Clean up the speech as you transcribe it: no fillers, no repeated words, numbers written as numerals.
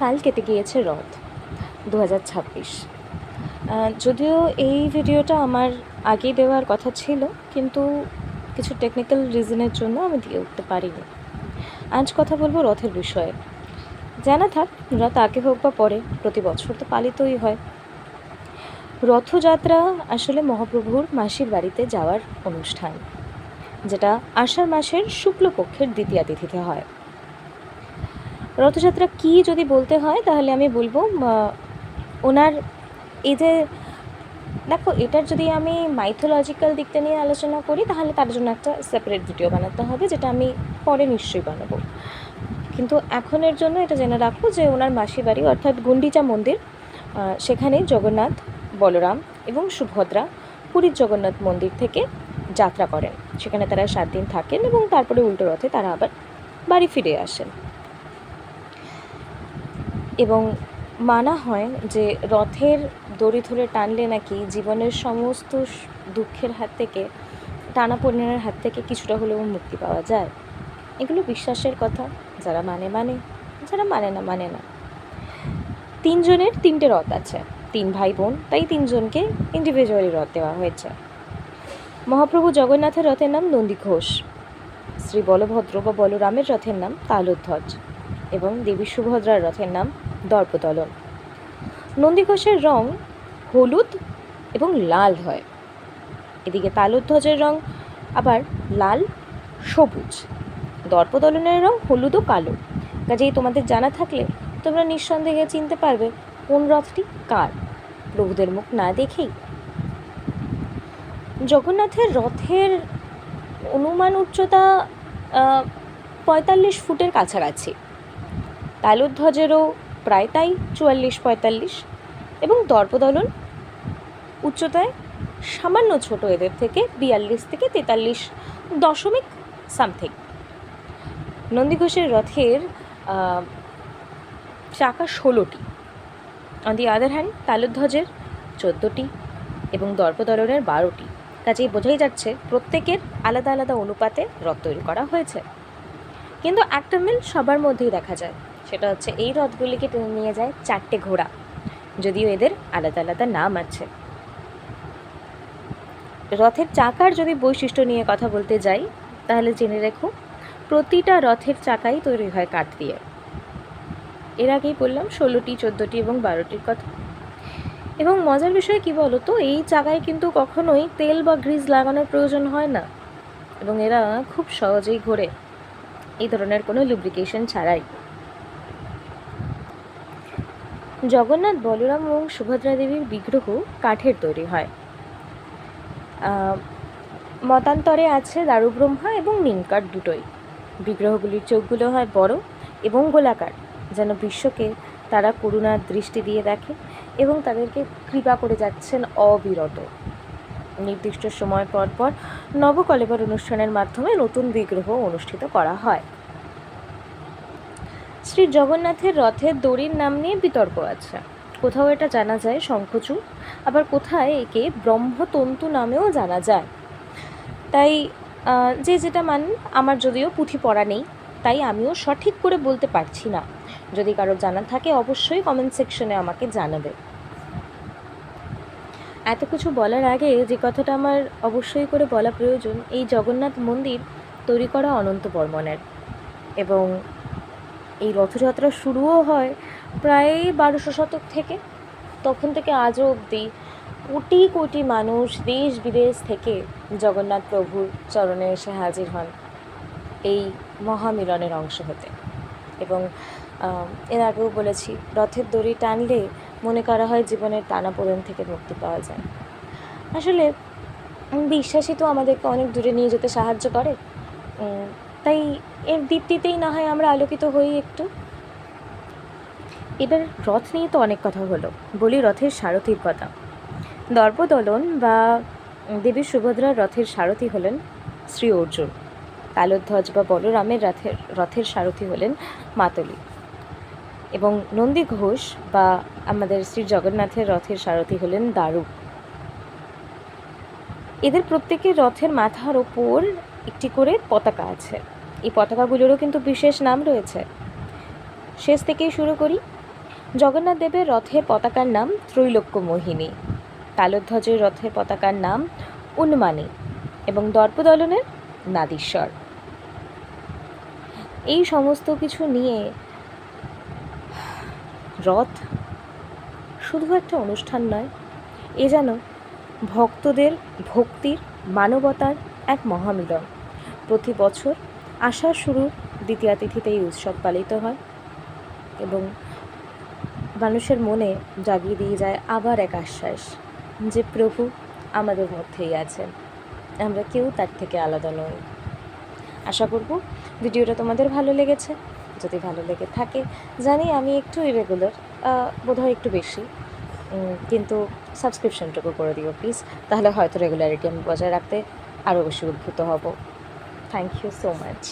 কাল কেটে গিয়েছে রথ 2026। যদিও এই ভিডিওটা আমার আগেই দেওয়ার কথা ছিল, কিন্তু কিছু টেকনিক্যাল রিজনের জন্য আমি দিয়ে উঠতে পারিনি। আজ কথা বলবো রথের বিষয়ে। জানা থাক, রথ আগে হোক বা পরে, প্রতি বছর তো পালিতই হয়। রথযাত্রা আসলে মহাপ্রভুর মাসির বাড়িতে যাওয়ার অনুষ্ঠান, যেটা আষাঢ় মাসের শুক্লপক্ষের দ্বিতীয়া তিথিতে হয়। রথযাত্রা কি যদি বলতে হয় তাহলে আমি বলবো ওনার এই যে দেখো, এটার যদি আমি মাইথোলজিক্যাল দিকটা নিয়ে আলোচনা করি তাহলে তার জন্য একটা সেপারেট ভিডিও বানাতে হবে, যেটা আমি পরে নিশ্চয়ই বানাবো। কিন্তু এখনের জন্য এটা জেনে রাখো যে ওনার মাসির বাড়ি অর্থাৎ গুন্ডিচা মন্দির, সেখানে জগন্নাথ, বলরাম এবং সুভদ্রা পুরীর জগন্নাথ মন্দির থেকে যাত্রা করেন। সেখানে তারা 7 দিন থাকেন এবং তারপরে উল্টো রথে তারা আবার বাড়ি ফিরে আসেন। এবং মানা হয় যে রথের দড়ি ধরে টানলে নাকি জীবনের সমস্ত দুঃখের হাত থেকে, টানাপোড়েনের হাত থেকে কিছুটা হলেও মুক্তি পাওয়া যায়। এগুলো বিশ্বাসের কথা, যারা মানে মানে, যারা মানে না মানে না। 3 জনের 3টে রথ আছে, 3 ভাই বোন, তাই 3 জনকে ইন্ডিভিজুয়ালি রথ দেওয়া হয়েছে। মহাপ্রভু জগন্নাথের রথের নাম নন্দীঘোষ, শ্রী বলভদ্র বা বলরামের রথের নাম তালধ্বজ এবং দেবী সুভদ্রার রথের নাম দর্পদলন। নন্দীঘোষের রং হলুদ এবং লাল হয়, এদিকে তালধ্বজের রং আবার লাল সবুজ, দর্পদলনের রং হলুদ ও কালো। কাজেই তোমাদের জানা থাকলে তোমরা নিঃসন্দেহে চিনতে পারবে কোন রথটি কার, প্রভুদের মুখ না দেখেই। জগন্নাথের রথের অনুমান উচ্চতা 45 ফুটের কাছাকাছি, তালধ্বজেরও প্রায় তাই, 44-45, এবং দর্পদলন উচ্চতায় সামান্য ছোট এদের থেকে, 42 থেকে 43 দশমিক সামথিং। নন্দীঘোষের রথের চাকা 16টি, অন দি আদার হ্যান্ড তালধ্বজের 14টি এবং দর্পদলনের 12টি। কাজেই বোঝাই যাচ্ছে প্রত্যেকের আলাদা আলাদা অনুপাতে রথ তৈরি করা হয়েছে। কিন্তু একটা মিল সবার মধ্যেই দেখা যায়, সেটা হচ্ছে এই রথগুলিকে টেনে নিয়ে যায় 4টে ঘোড়া, যদিও এদের আলাদা আলাদা নাম আছে। রথের চাকার যদি বৈশিষ্ট্য নিয়ে কথা বলতে যাই তাহলে জেনে রেখো, প্রতিটা রথের চাকাই তৈরি হয় কাঠ দিয়ে। এর আগেই বললাম 16টি, 14টি এবং 12টির কথা। এবং মজার বিষয় কি বলো তো, এই চাকায় কিন্তু কখনোই তেল বা গ্রিজ লাগানোর প্রয়োজন হয় না এবং এরা খুব সহজেই ঘোরে, এই ধরনের কোনো লুব্রিকেশন ছাড়াই। জগন্নাথ, বলরাম এবং সুভদ্রা দেবীর বিগ্রহ কাঠের তৈরি হয়। মতান্তরে আছে দারুব্রহ্মা এবং নিমকাঠ দুটোই। বিগ্রহগুলির চোখগুলো হয় বড় এবং গোলাকার, যেন বিশ্বকে তারা করুণার দৃষ্টি দিয়ে দেখে এবং তাদেরকে কৃপা করে যাচ্ছেন অবিরত। নির্দিষ্ট সময় পর পর নবকলেবর অনুষ্ঠানের মাধ্যমে নতুন বিগ্রহ অনুষ্ঠিত করা হয়। শ্রী জগন্নাথের রথের দড়ির নাম নিয়ে বিতর্ক আছে। কোথাও এটা জানা যায় শঙ্খচূড়, আবার কোথায় একে ব্রহ্মতন্তু নামেও জানা যায়। তাই যে যেটা মানেন, আমার যদিও পুঁথি পড়া নেই তাই আমিও সঠিক করে বলতে পারছি না। যদি কারো জানা থাকে অবশ্যই কমেন্ট সেকশনে আমাকে জানাবে। এত কিছু বলার আগে যে কথাটা আমার অবশ্যই করে বলা প্রয়োজন, এই জগন্নাথ মন্দির তৈরি করা অনন্ত বর্মনের এবং এই রথযাত্রা শুরুও হয় প্রায় 1200 শতক থেকে। তখন থেকে আজও অবধি কোটি কোটি মানুষ দেশ বিদেশ থেকে জগন্নাথ প্রভুর চরণে এসে হাজির হন এই মহামিলনের অংশ হতে। এবং এর আগেও বলেছি, রথের দড়ি টানলে মনে করা হয় জীবনের টানাপোড়েন থেকে মুক্তি পাওয়া যায়। আসলে বিশ্বাসই তো আমাদেরকে অনেক দূরে নিয়ে যেতে সাহায্য করে, তাই এর দীপ্তিতেই না হয় আমরা আলোকিত হই একটু। এবার রথ নিয়ে তো অনেক কথা হলো, বলি রথের সারথির কথা। দর্পদলন বা দেবী সুভদ্রার রথের সারথি হলেন শ্রী অর্জুন, তালধ্বজ বা বলরামের রথের সারথি হলেন মাতলি এবং নন্দীঘোষ বা আমাদের শ্রী জগন্নাথের রথের সারথি হলেন দারু। এদের প্রত্যেকের রথের মাথার ওপর একটি করে পতাকা আছে। এই পতাকাগুলোরও কিন্তু বিশেষ নাম রয়েছে। শেষ থেকেই শুরু করি। জগন্নাথ দেবের রথের পতাকার নাম ত্রৈলোক্য মোহিনী, তালধ্বজের রথের পতাকার নাম উন্মানী এবং দর্পদলনের নাদীশ্বর। এই সমস্ত কিছু নিয়ে রথ শুধু একটা অনুষ্ঠান নয়, এ যেন ভক্তদের ভক্তির, মানবতার এক মহামিলন। প্রতি বছর আষাঢ় শুরুর দ্বিতীয়া তিথিতে এই উৎসব পালিত হয় এবং মানুষের মনে জাগিয়ে দিয়ে যায় আবার এক আশ্বাস যে প্রভু আমাদের মধ্যেই আছেন, আমরা কেউ তার থেকে আলাদা নই। আশা করব ভিডিওটা তোমাদের ভালো লেগেছে। যদি ভালো লেগে থাকে, জানি আমি একটু ইরেগুলার, বোধহয় একটু বেশি, কিন্তু সাবস্ক্রিপশনটুকু করে দিও প্লিজ, তাহলে হয়তো রেগুলারিটি আমি বজায় রাখতে আরও বেশি উদ্ভূত হব। Thank you so much.